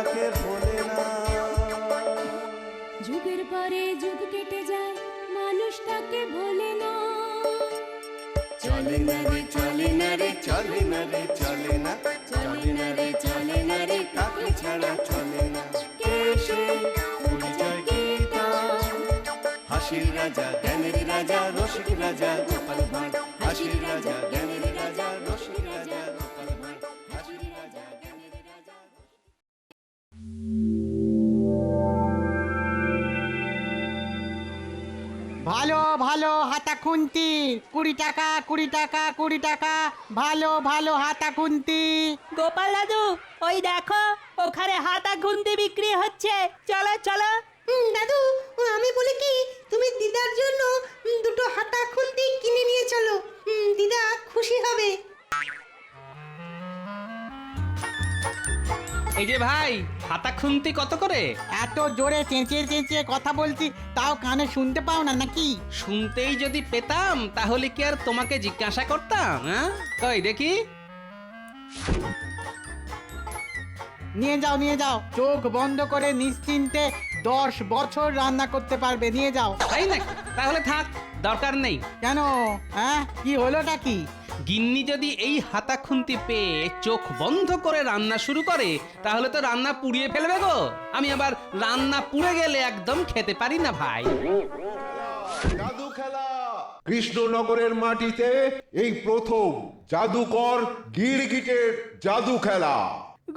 মানুষটাকে ভোলে না। যুগের পরে যুগ কেটে যায়, মানুষটাকে ভোলে না। চলে না রে চলে না রে চলে না রে চলে না, চলে না রে চলে না রে কাকে ছাড়া চলে না। কে সে পরিচয় কি তার? হাসির রাজা জ্ঞানের রাজা রসিক রাজা গোপাল ভাঁড়। হাসির রাজা জ্ঞানের রাজা রসিক রাজা গোপাল ভাঁড়। হাসির রাজা জ্ঞানের রাজা। ভালো ভালো হাতা খুন্তি 20 টাকা 20 টাকা 20 টাকা। ভালো ভালো হাতা খুন্তি। গোপাল দাদু, ওই দেখো ওখানে হাতা খুন্তি বিক্রি হচ্ছে, চলো চলো। দাদু, আমি বলি কি, তুমি দিদার জন্য দুটো হাতা খুন্তি কিনে নিয়ে চলো। দিদা খুশি হবে। এই যে ভাই, হাতা খুন্তি কত করে? এত জোরে চেঁচিয়ে চেঁচিয়ে কথা বলছি, তাও কানে শুনতে পাও না নাকি? শুনতেই যদি পেতাম তাহলে কি আর তোমাকে জিজ্ঞাসা করতাম? হ্যাঁ, কই দেখি। নিয়ে যাও নিয়ে যাও, চোখ বন্ধ করে নিশ্চিন্তে 10 বছর রান্না করতে পারবে। নিয়ে যাও। তাই নাকি? তাহলে থাক, দরকার নেই। কেন? হ্যাঁ, কি হলোটা কি? গিন্নি যদি এই হাতা খুন্তি পেয়ে চোখ বন্ধ করে রান্না শুরু করে তাহলে তো রান্না পুড়িয়ে ফেলবে গো। আমি আবার রান্না পুড়ে গেলে একদম খেতে পারি না ভাই। জাদু খেলা কৃষ্ণনগরের মাটিতে এই প্রথম জাদুকর গিরগিটের জাদু খেলা।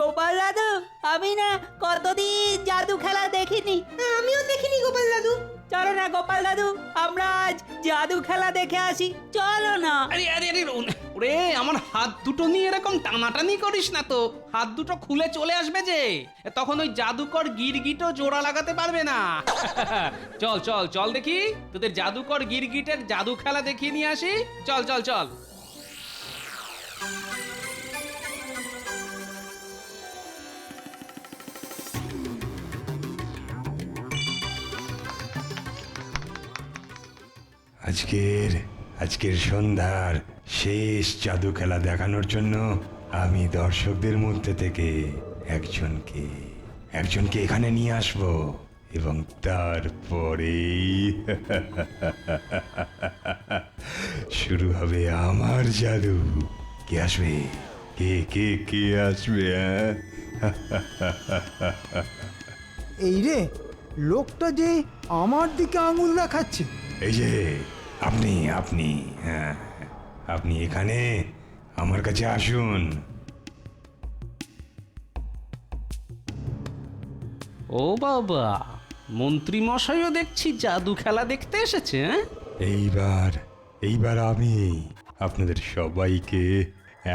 গোপাল দাদু, আমি না কতদিন জাদু খেলা দেখিনি। আমিও দেখিনি গোপাল দাদু। চলো না গোপাল দাদু, আমরা আজ জাদু খেলা দেখে আসি, চলো না। আরে আরে আরে ওরে, আমার হাত দুটো নিয়ে এরকম টানাটানি করিস না তো, হাত দুটো খুলে চলে আসবে যে, তখন ওই জাদুকর গিরগিটও জোড়া লাগাতে পারবে না। চল চল চল দেখি, তোদের জাদুকর গিরগিটের জাদু খেলা দেখিয়ে নিয়ে আসি। চল চল চল। আজকের সন্ধ্যার শেষ জাদু খেলা দেখানোর জন্য আমি দর্শকদের মধ্যে থেকে একজনকে এখানে নিয়ে আসব এবং তারপরেই শুরু হবে আমার জাদু। কে আসবে? কে আসবে? এই রে, লোকটা যে আমার দিকে আঙুল দেখাচ্ছে। এই যে আপনি হ্যাঁ, আপনি এখানে আমার কাছে আসুন। ও বাবা, মন্ত্রী মশাইও দেখছি জাদু খেলা দেখতে এসেছে। এইবার আমি আপনাদের সবাইকে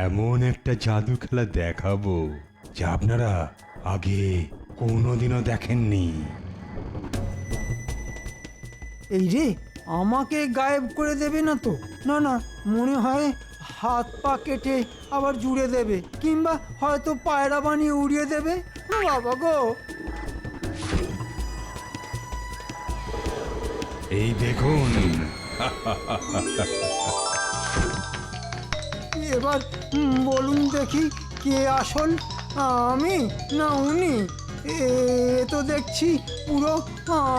এমন একটা জাদু খেলা দেখাবো যা আপনারা আগে কোনোদিনও দেখেননি। এই রে, আমাকে গায়েব করে দেবে না তো? না না, মনে হয় হাত পা কেটে আবার জুড়ে দেবে, কিংবা হয়তো পায়রা বানিয়ে উড়িয়ে দেবে। বাবা গো! এই দেখুন, এবার বলুন দেখি, কে আসল, আমি না উনি? এ তো দেখছি পুরো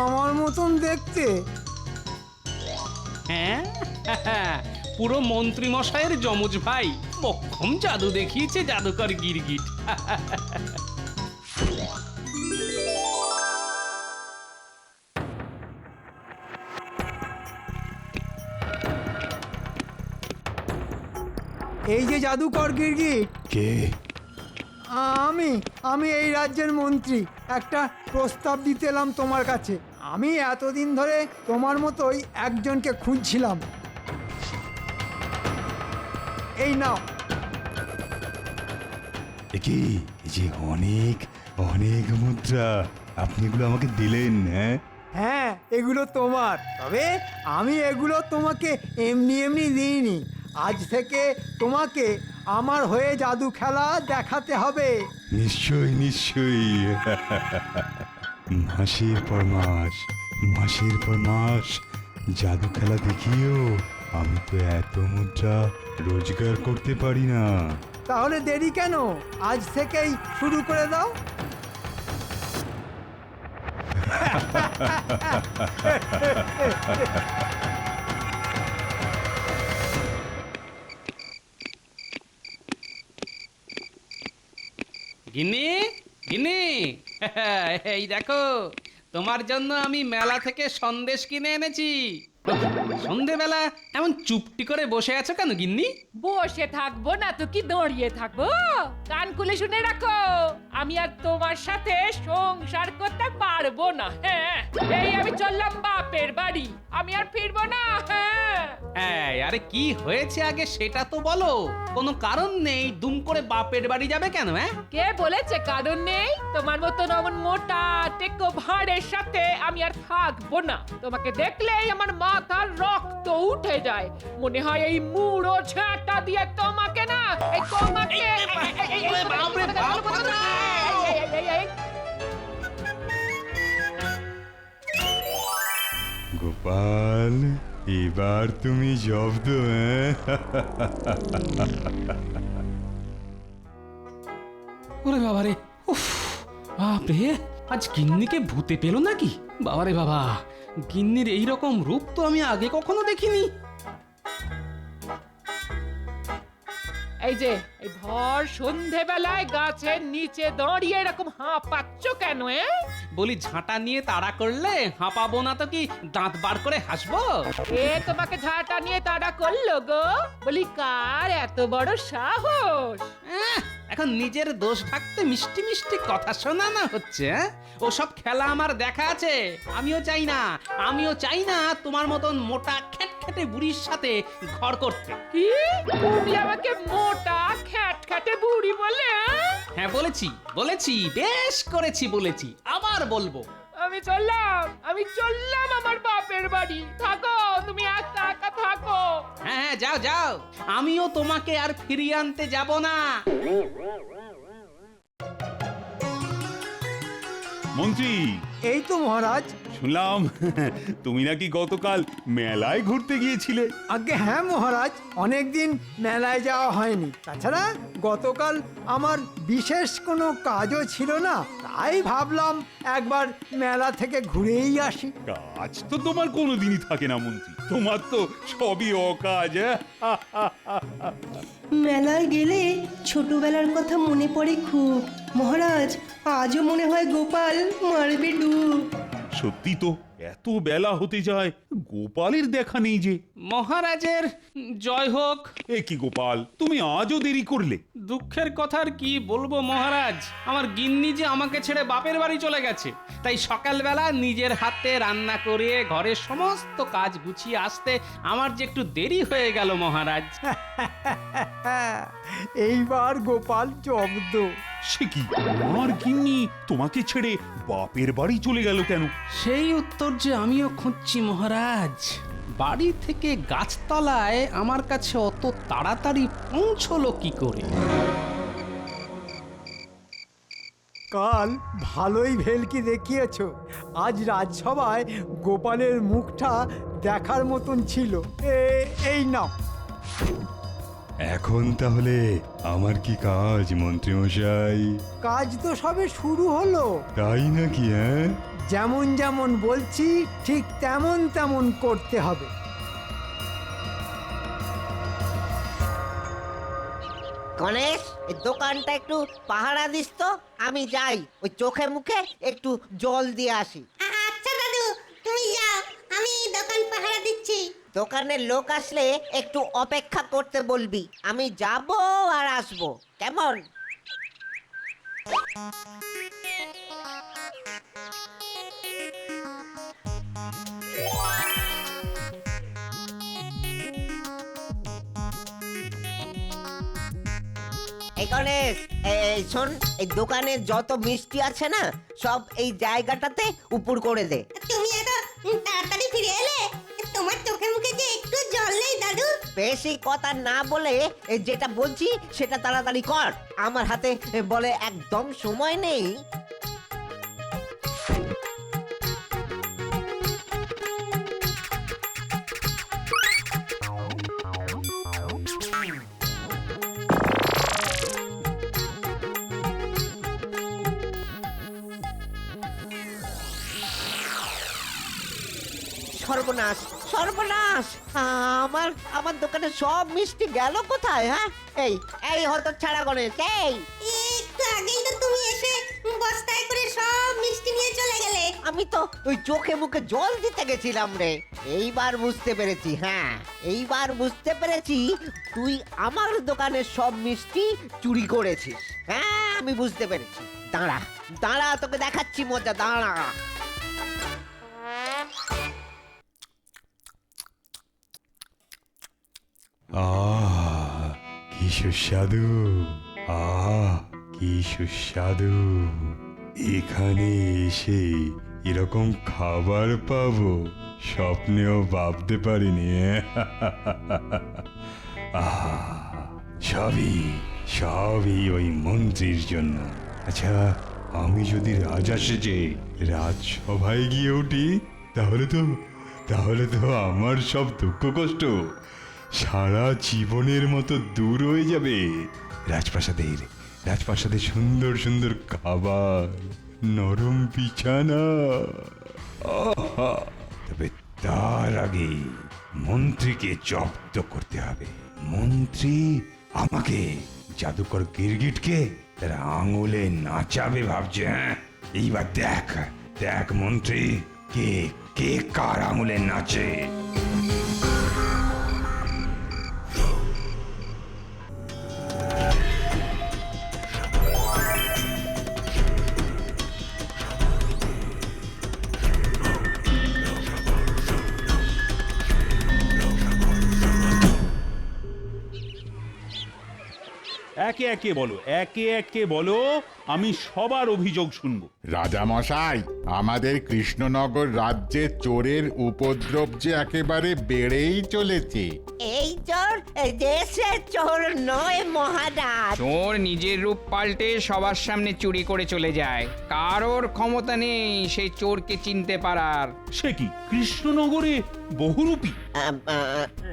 আমার মতন দেখতে। হ্যাঁ, পুরো মন্ত্রী মশাইয়ের যমজ ভাই, মক্ষম জাদু দেখিয়েছে জাদুকর গিরগিট। এই যে জাদুকর গিরগিট, কে? আমি এই রাজ্যের মন্ত্রী। একটা প্রস্তাব দিতে এলাম তোমার কাছে। আমি এতদিন ধরে তোমার মতোই একজনকে খুঁজছিলাম। এই নাও। কি এই যে অনেক অনেক মুদ্রা, আপনি এগুলো আমাকে দিলেন? হ্যাঁ হ্যাঁ, এগুলো তোমার। তবে আমি এগুলো তোমাকে এমনি এমনি দিইনি। আজ থেকে তোমাকে আমার হয়ে জাদু খেলা দেখাতে হবে। নিশ্চয়ই। মাসের পর মাস জাদু খেলা দেখিয়েও আমি তো এত মুদ্রা রোজগার করতে পারি না। তাহলে দেরি কেন? আজ থেকেই শুরু করে দাও। গিন্নি গিন্নি এই দেখো তোমার জন্য আমি মেলা থেকে সন্দেশ কিনে এনেছি। সন্ধেবেলা এমন চুপটি করে বসে আছো কেন গিন্নি? বসে থাকবো না তো কি দাঁড়িয়ে থাকবো? কান খুলে শুনে রাখো, আমি আর তোমার সাথে সংসার করতে পারবো না। হ্যাঁ, এই আমি চললাম বাপের বাড়ি, আমি আর ফিরবো না। হ্যাঁ, আরে কি হয়েছে আগে সেটা তো বলো। কোনো কারণ নেই দুম করে বাপের বাড়ি যাবে কেন? হ্যাঁ, কে বলেছে কারণ নেই? তোমার মতন অমন মোটা টেকো ভাড়ের সাথে আমি আর থাকবো না। তোমাকে দেখলেই আমার মাথার রক্ত উঠে যায়, মনে হয় এই মুড়ো ঝাঁটা দিয়ে তোমাকে না, এই তোমাকে গোপাল, এবার তুমি জব্দ। ওরে বাবারে, উফ, বাপরে, আজ গিন্নিকে ভূতে পেল নাকি? বাবারে বাবা, গিন্নির এইরকম রূপ তো আমি আগে কখনো দেখিনি। এই যে এই ভর সন্ধেবেলায় গাছের নিচে দাঁড়িয়ে এরকম হাঁপাচ্ছ কেন? বলি ঝাঁটা নিয়ে তাড়া করলে হাঁপাবো না তো কি দাঁত বার করে হাসবো? এ তোমাকে ঝাঁটা নিয়ে তাড়া করলো গো? বলি কার এত বড় সাহস? এখন নিজের দোষ ঢাকতে মিষ্টি মিষ্টি কথা শোনানো হচ্ছে। ওসব খেলা আমার দেখা আছে। আমিও চাই না তোমার মতন মোটা খ্যাটখ্যাটে বুড়ির সাথে ঘর করতে। কি তুমি আমাকে মোটা খ্যাটখ্যাটে বুড়ি বলে? হ্যাঁ বলেছি, বেশ করেছি বলেছি, আবার বলবো। আমি চললাম আমার বাপের বাড়ি। থাকো, তুমি একা একা থাকো। হ্যাঁ, যাও, আমিও তোমাকে আর ফিরিয়ে আনতে যাব না। মন্ত্রী, এই তো মহারাজ। শুনলাম তুমি নাকি গতকাল মেলায় ঘুরতে গিয়েছিলে। আগে হ্যাঁ মহারাজ, অনেকদিন মেলায় যাওয়া হয়নি। তাছাড়া গতকাল আমার বিশেষ কোনো কাজও ছিল না, তাই ভাবলাম একবার মেলা থেকে ঘুরেই আসি। কাজ তো তোমার কোনোদিনই থাকে না মন্ত্রী, তোমার তো সবই অকাজ। মেলায় গেলে ছোটবেলার কথা মনে পড়ে খুব। মহারাজ, আজও মনে হয় গোপাল মারবে ডুব। সত্যি তো, এত বেলা হতে যায়, গোপালের দেখা নেই যে। মহারাজের জয় হোক। এ কি গোপাল, তুমি আজও দেরি করলে? দুঃখের কথা আর কি বলবো মহারাজ, আমার গিন্নি যে আমাকে ছেড়ে বাপের বাড়ি চলে গেছে, তাই সকালবেলা নিজের হাতে রান্না করে ঘরের সমস্ত কাজ গুছিয়ে আসতে আমার যে একটু দেরি হয়ে গেল মহারাজ। এইবার গোপাল জব্দ। সে কি, আমার গিন্নি তোমাকে ছেড়ে বাপের বাড়ি চলে গেল কেন? সেই উত্তর যে আমিও খুঁজছি মহারাজ। বাড়ি থেকে গাছতলায় আমার কাছে অত তাড়াতাড়ি পৌঁছলো কি করে? কাল ভালোই ভেলকি দেখিয়েছ। আজ রাজসভায় গোপালের মুখটা দেখার মতন ছিল। এই নাও। এখন তাহলে আমার কি কাজ মন্ত্রী মশাই? কাজ তো সবে শুরু হলো। তাই নাকি? হ্যাঁ, যেমন যেমন বলছি ঠিক তেমন তেমন করতে হবে। গণেশ, এই দোকানটা একটু পাহারা দিস তো, আমি যাই ওই চোখে মুখে একটু জল দিয়ে আসি। আচ্ছা দাদু, তুমি যাও, আমি দোকান পাহারা দিচ্ছি। দোকানের লোক আসলে একটু অপেক্ষা করতে বলবি, আমি যাব আর আসবো, কেমন? এই গণেশ, এই শোন, এই দোকানে যত মিষ্টি আছে না, সব এই জায়গাটাতে উপর করে দে। তুমি এত তাড়াতাড়ি ফিরে এলে, তোমার চোখে মুখে যে একটু জল নেই দাদু। বেশি কথা না বলে যেটা বলছি সেটা তাড়াতাড়ি কর, আমার হাতে বলে একদম সময় নেই। সর্বনাশ সর্বনাশ! আমার আমার দোকানে সব মিষ্টি গেল কোথায়? হ্যাঁ, এই এই হতচ্ছাড়া গণেশ, এই একটু আগেই তো তুমি এসে বস্তায় করে সব মিষ্টি নিয়ে চলে গেলে। আমি তো ওই চোখে মুখে জল দিতে গেছিলাম রে। এইবার বুঝতে পেরেছি, হ্যাঁ এইবার বুঝতে পেরেছি তুই আমার দোকানের সব মিষ্টি চুরি করেছিস। হ্যাঁ, আমি বুঝতে পেরেছি। দাঁড়া দাঁড়া, তোকে দেখাচ্ছি মজা, দাঁড়া। কি সুস্বাদু! কি সুস্বাদু! এখানে এসে এরকম খাবার পাবো স্বপ্নেও ভাবতে পারিনি। সবই সবই ওই মন্ত্রীর জন্য। আচ্ছা, আমি যদি রাজা সেজে রাজসভায় গিয়ে উঠি তাহলে তো আমার সব দুঃখ কষ্ট সারা জীবনের মতো দূর হয়ে যাবে। রাজপ্রাসাদের সুন্দর সুন্দর খাবার, নরম বিছানা। তবে তার আগে মন্ত্রীকে জব্দ করতে হবে। মন্ত্রী আমাকে জাদুকর গিরগিটকে তার আঙুলে নাচাবে ভাবছে। হ্যাঁ, এইবার দেখ দেখ মন্ত্রী কে কে কার আঙুলে নাচে। একে একে বলো, আমি সবার অভিযোগ শুনবো। রাজামশাই, আমাদের কৃষ্ণনগর রাজ্যে চোরের উপদ্রব যে একেবারে বেড়েই চলেছে। এই চোর দেশের চোর নয় মহারাজ। চোর নিজের রূপ পাল্টে সবার সামনে চুরি করে চলে যায়। কারোর ক্ষমতা নেই সেই চোরকে চিনতে পারার। সে কি কৃষ্ণনগরে বহুরূপী?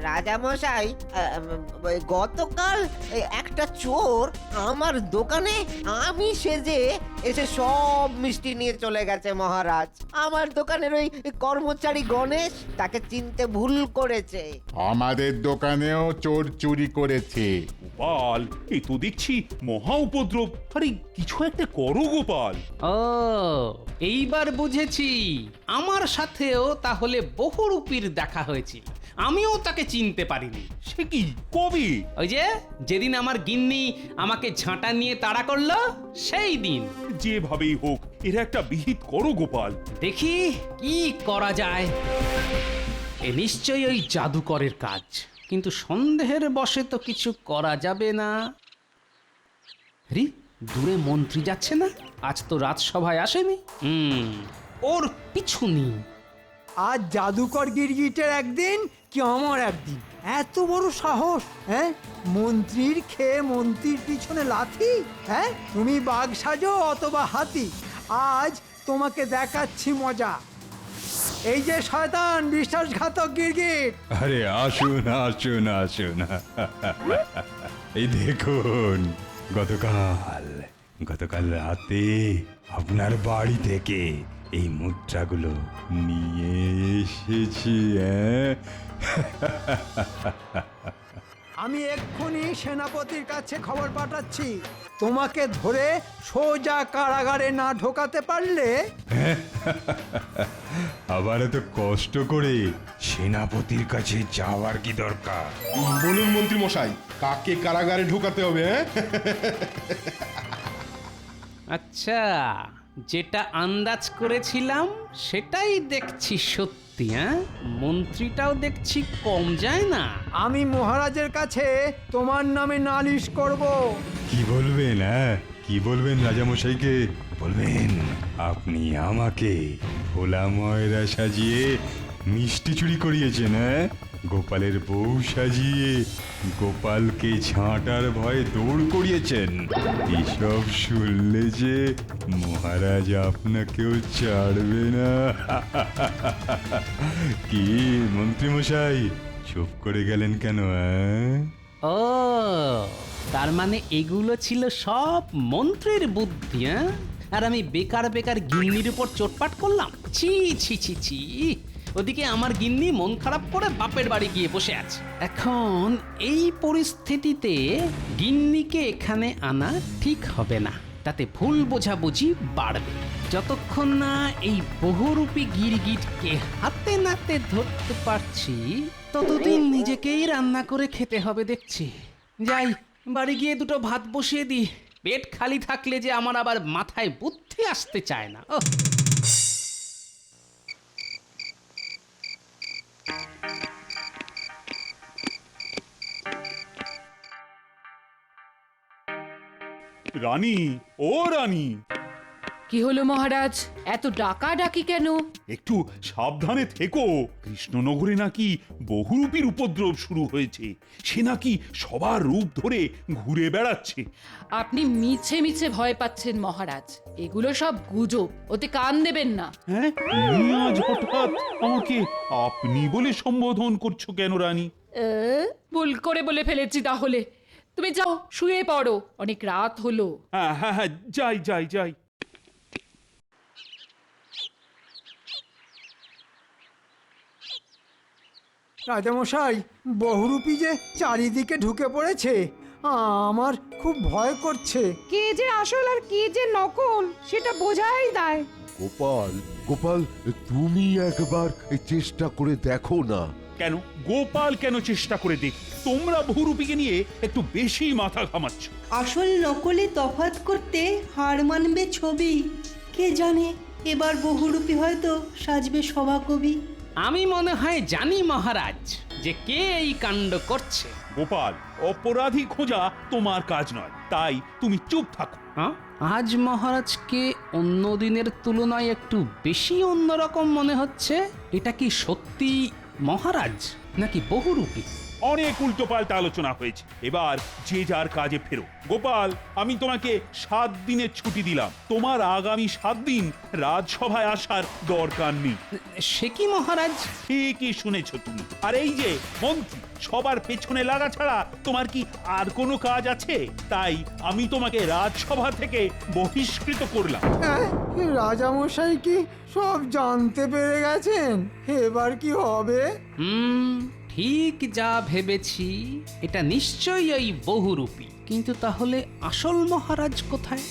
রাজামশাই, গতকাল একটা চোর আমার দোকানে আমি সেজে এসে সব মিষ্টি নিয়ে চলে গেছে মহারাজ। আমার দোকানের ওই কর্মচারী গণেশ তাকে চিনতে ভুল করেছে। আমাদের দোকানেও চোর চুরি করেছে। গোপাল, এ তো দেখছি মহা উপদ্রব। আরে কিছু একটা করো গোপাল। ও, এইবার বুঝেছি। আমার সাথেও তাহলে বহুরূপীর দেখা হয়েছিল, আমিও তাকে চিনতে পারিনি। সে কি, কবে? ওই যে যেদিন আমার গিন্নি আমাকে ঝাঁটা নিয়ে তাড়া করলো সেই দিন। যেভাবেই হোক এর একটা বিহিত করো গোপাল। দেখি কি করা যায়। এ নিশ্চয়ই ওই জাদুকরের কাজ, কিন্তু সন্দেহের বশে তো কিছু করা যাবে না। রি, দূরে মন্ত্রী যাচ্ছে না? আজ তো রাজসভায় আসেনি। ওর পিছু নি। আজ জাদুকর গিরগিটের একদিন কি আমার একদিন? এত বড় সাহস! হ্যাঁ, মন্ত্রীর খেয়ে মন্ত্রীর পিছনে লাথি? হ্যাঁ, তুমি বাঘ সাজো অথবা হাতি, আজ তোমাকে দেখাচ্ছি মজা। এই যে শয়তান বিশ্বাসঘাতক গিরগিট! আরে আসুন আসুন আসুন। এই দেখুন, গতকাল রাতে আপনার বাড়ি থেকে এই মুদ্রাগুলো নিয়ে এসেছি। আমি এক্ষুনি সেনাপতির কাছে খবর পাঠাচ্ছি। তোমাকে ধরে সোজা কারাগারে না ঢোকাতে পারলে। আবার এত কষ্ট করে সেনাপতির কাছে যাওয়ার কি দরকার? বলুন মন্ত্রী মশাই, কাকে কারাগারে ঢোকাতে হবে? আচ্ছা, যেটা আন্দাজ করেছিলাম সেটাই দেখছি সত্যি। হ্যাঁ, মন্ত্রীটাও দেখছি কম যায় না। আমি মহারাজের কাছে তোমার নামে নালিশ করব। কি বলবেন? কি বলবেন রাজামশাইকে? বলবেন আপনি আমাকে ভোলা ময়রা সাজিয়ে মিষ্টি চুরি করিয়েছেন। গোপালের বউ সাজিয়ে গোপালকে ঝাঁটার ভয়ে দৌড় করিয়েছেন। এসব শুনলে যে মহারাজ আপনাকেও ছাড়বে না। কি মন্ত্রীমশাই, চুপ করে গেলেন কেন? ও, তার মানে এগুলো ছিল সব মন্ত্রীর বুদ্ধি। আর আমি বেকার বেকার গিন্নির উপর চোটপাট করলাম। ছি ছি ছি ছি, ওদিকে আমার গিন্নি মন খারাপ করে বাপের বাড়ি গিয়ে বসে আছে। এখন এই পরিস্থিতিতে গিন্নিকে এখানে আনা ঠিক হবে না, তাতে ভুল বোঝাবুঝি বাড়বে। যতক্ষণ না এই বহুরূপী গিরগিটকে হাতে নাতে ধরতে পারছি ততদিন নিজেকেই রান্না করে খেতে হবে দেখছি। যাই, বাড়ি গিয়ে দুটো ভাত বসিয়ে দিই। পেট খালি থাকলে যে আমার আবার মাথায় বুদ্ধি আসতে চায় না। ওহ, রানী, ও রানী, কি হলো মহারাজ, এত ডাকাডাকি কেন? একটু সাবধানে থেকো। কৃষ্ণনগরে নাকি বহুরূপীর উপদ্রব শুরু হয়েছে। সে নাকি সবার রূপ ধরে ঘুরে বেড়াচ্ছে। আপনি মিছে মিছে ভয় পাচ্ছেন মহারাজ, এগুলো সব গুজব, ওতে কান দেবেন না। হ্যাঁ, তুমি আজ হঠাৎ আমাকে আপনি বলে সম্বোধন করছো কেন রানী? ভুল করে বলে ফেলেছি তাহলে। তুমি যাও, শুয়ে পড়ো, অনেক রাত হলো। হ্যাঁ হ্যাঁ হ্যাঁ, যাই যাই যাই। রাজামশাই, বহুরূপী যে চারিদিকে ঢুকে পড়েছে, আমার খুব ভয় করছে। কে যে আসল আর কে যে নকল সেটা বোঝাই দেয়। গোপাল, গোপাল, তুমি একবার চেষ্টা করে দেখো না। কেন গোপাল কেন চেষ্টা করে দেখ? তোমরা বহুরূপীকে নিয়ে একটু বেশি মাথা ঘামাচ্ছ। আসল নকলে তফাৎ করতে হার মানবে ছবি। কে জানে, এবার বহুরূপী হয়তো সাজবে সভাকবি। আমি মনে হয় জানি মহারাজ যে কে এই কাণ্ড করছে। গোপাল, অপরাধী খোঁজা তোমার কাজ নয়, তাই তুমি চুপ থাকো। হ্যাঁ, আজ মহারাজকে অন্য দিনের তুলনায় একটু বেশি অন্যরকম মনে হচ্ছে। এটা কি সত্যি মহারাজ নাকি বহুরূপী? অনেক উল্টোপাল্টা আলোচনা হয়েছে, এবার যে যার কাজে ফেরো। গোপাল, আমি তোমাকে 7 দিনের ছুটি দিলাম। তোমার আগামী 7 দিন রাজসভায় আসার দরকার নেই। সে কি মহারাজ? ঠিকই শুনেছ তুমি। আর এই যে মন্ত্রী, সবার পেছনে লাগা ছাড়া তোমার কি আর কোনো কাজ আছে? তাই আমি তোমাকে রাজসভা থেকে বহিষ্কৃত করলাম। রাজামশাই কি সব জানতে পেরে গেছেন? এবার কি হবে? ঠিক যা ভেবেছি, এটা নিশ্চয়ই ওই বহুরূপী। কিন্তু তাহলে আসল মহারাজ কোথায়?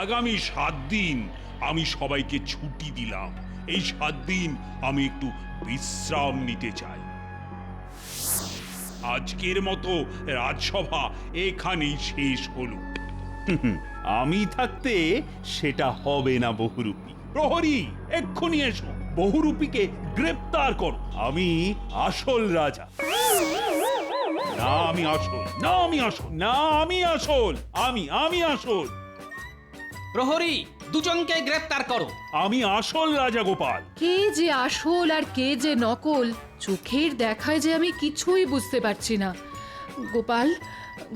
আগামী 7 দিন আমি সবাইকে ছুটি দিলাম। এই 7 দিন আমি একটু বিশ্রাম নিতে চাই। আজকের মতো রাজসভা এখানেই শেষ হলো। আমি থাকতে সেটা হবে না বহুরূপী। প্রহরী, এক্ষুনি এসো, বহুরূপীকে গ্রেপ্তার করো। আমি আসল রাজা। না আমি আসল, না আমি আসল, না আমি আসল, আমি আসল। প্রহরী, দুজনকে গ্রেফতার করো। আমি আসল রাজা গোপাল। কে যে আসল আর কে যে নকল, চোখের দেখায় যে আমি কিছুই বুঝতে পারছি না। গোপাল,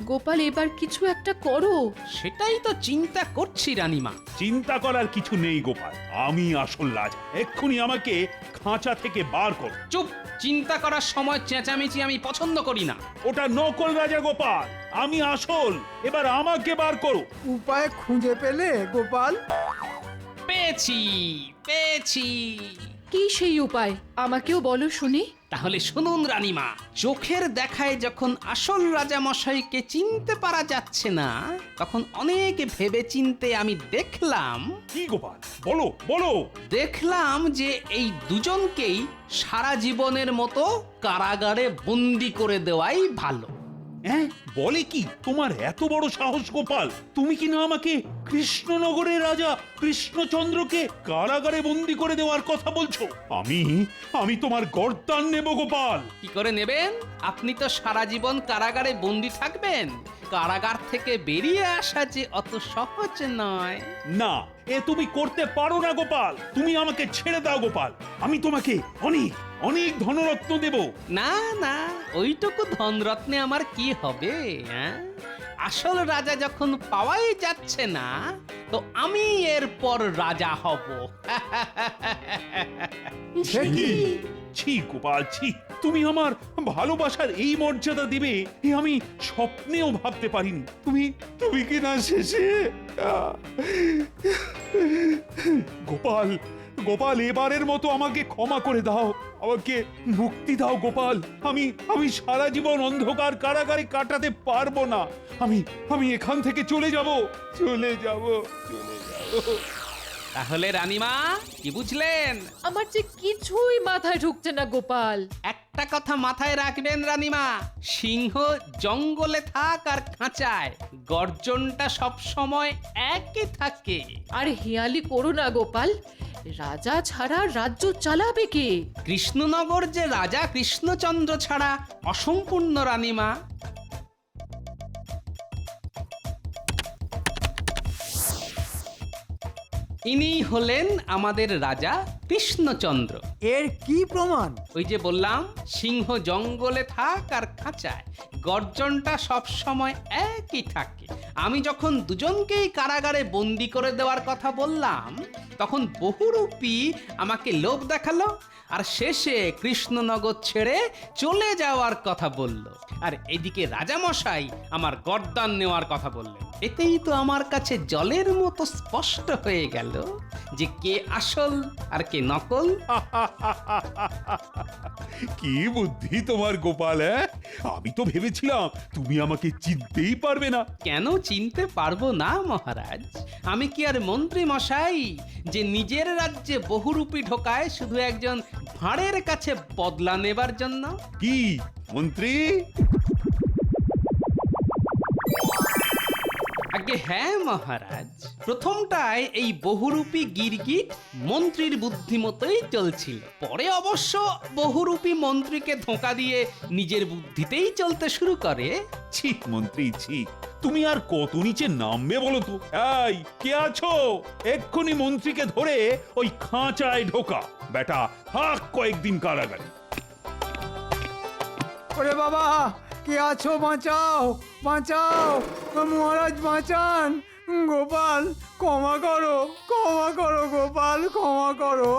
গোপাল, এবার কিছু একটা করো। সেটাই তো চিন্তা করছি রানীমা। চিন্তা করার কিছু নেই গোপাল, আমি আসল রাজা। এক্ষুনি আমাকে খাঁচা থেকে বার কর। চুপ! চিন্তা করার সময় চেঁচামেচি আমি পছন্দ করি না। ওটা নকল রাজা গোপাল, আমি আসল। এবার আমাকে বার করো। উপায় খুঁজে পেলে গোপাল? পেয়েছি, পেয়েছি। কি সেই উপায়, আমাকেও বলো শুনি। তাহলে শুনুন রানীমা, চোখের দেখায় যখন আসল রাজা মশাইকে চিনতে পারা যাচ্ছে না, তখন অনেক ভেবে চিনতে আমি দেখলাম। কি গোপাল, বলো বলো। দেখলাম যে এই দুজনকেই সারা জীবনের মতো কারাগারে বন্দি করে দেওয়াই ভালো। হ্যাঁ, বলে কি? তোমার এত বড় সাহস গোপাল? তুমি কি না আমাকে কৃষ্ণনগরের রাজা কৃষ্ণচন্দ্রকে কারাগারে বন্দি করে দেওয়ার কথা বলছো? আমি তোমার গর্দান নেব গোপাল। কি করে নেবেন? আপনি তো সারা জীবন কারাগারে বন্দি থাকবেন। কারাগার থেকে বেরিয়ে আসা যে অত সহজ নয়। না, এ তুমি করতে পারো না গোপাল। তুমি আমাকে ছেড়ে দাও গোপাল। আমি তোমাকে অনেক অনেক ধনরত্ন দেব। না না, ওইটুকু ধনরত্নে আমার কি হবে? আসল রাজা যখন পাওয়াই যাচ্ছে না তো আমি এরপর রাজা হব। সে কি? ছি গোপাল ছি, তুমি আমার ভালোবাসার এই মর্যাদা দিবে এ আমি স্বপ্নেও ভাবতে পারিনি। তুমি তুমি কি না শেষে গোপাল গোপাল এবারের মতো আমাকে ক্ষমা করে দাও, আমাকে মুক্তি দাও গোপাল। আমি সারা জীবন অন্ধকার কারাগারে কাটাতে পারবো না। আমি এখান থেকে চলে যাব। তাহলে রানীমা কি বুঝলেন? আমার যে কিছুই মাথায় ঢুকছে না গোপাল। একটা কথা মাথায় রাখবেন রানীমা, সিংহ জঙ্গলে থাক আর খাঁচায়, গর্জনটা সব সময় একই থাকে। আর হেয়ালি করো না গোপাল, রাজা ছাড়া রাজ্য চালাবে কে? কৃষ্ণনগর যে রাজা কৃষ্ণচন্দ্র ছাড়া অসম্পূর্ণ রানীমা। ইনি হলেন আমাদের রাজা কৃষ্ণচন্দ্র। এর কি প্রমাণ? ওই যে বললাম, সিংহ জঙ্গলে থাক আর খাঁচায়, গর্জনটা সব সময় একই থাকে। আমি যখন দুজনকেই কারাগারে বন্দি করে দেওয়ার কথা বললাম, তখন বহুরূপী আমাকে লোভ দেখালো আর শেষে কৃষ্ণনগর ছেড়ে চলে যাওয়ার কথা বলল। আর এদিকে রাজামশাই আমার গর্দান নেওয়ার কথা বললেন। এতেই তো আমার কাছে জলের মতো স্পষ্ট হয়ে গেল যে কে আসল আর কে নকল। কি বুদ্ধি তোমার গোপাল! আমি তো ভেবেছিলাম তুমি আমাকে চিনতেই পারবে না। কেন চিনতে পারবো না মহারাজ? আমি কি আর মন্ত্রী মশাই যে নিজের রাজ্যে বহুরূপী ঢোকায় শুধু একজন ভাঁড়ের কাছে বদলা নেবার জন্য? কি মন্ত্রী? আগে হ্যাঁ মহারাজ, প্রথমটায় এই বহুরূপী গিরগিট মন্ত্রীর বুদ্ধিমতোই চলছিল। পরে অবশ্য বহুরূপী মন্ত্রীকে ধোঁকা দিয়ে নিজের বুদ্ধিতেই চলতে শুরু করে। ছি মন্ত্রী ছি, তুমি আর কত নিচে নামবে বলো তো? এই কে আছো? এক্ষুনি মন্ত্রীকে ধরে ওই খাঁচায় ঢোকা। বেটা থাক কয়েকদিন কারাগারে। ওরে বাবা, কে আছো? বাঁচাও বাঁচাও, মহারাজ বাঁচান। গোপাল ক্ষমা করো গোপাল, ক্ষমা করো।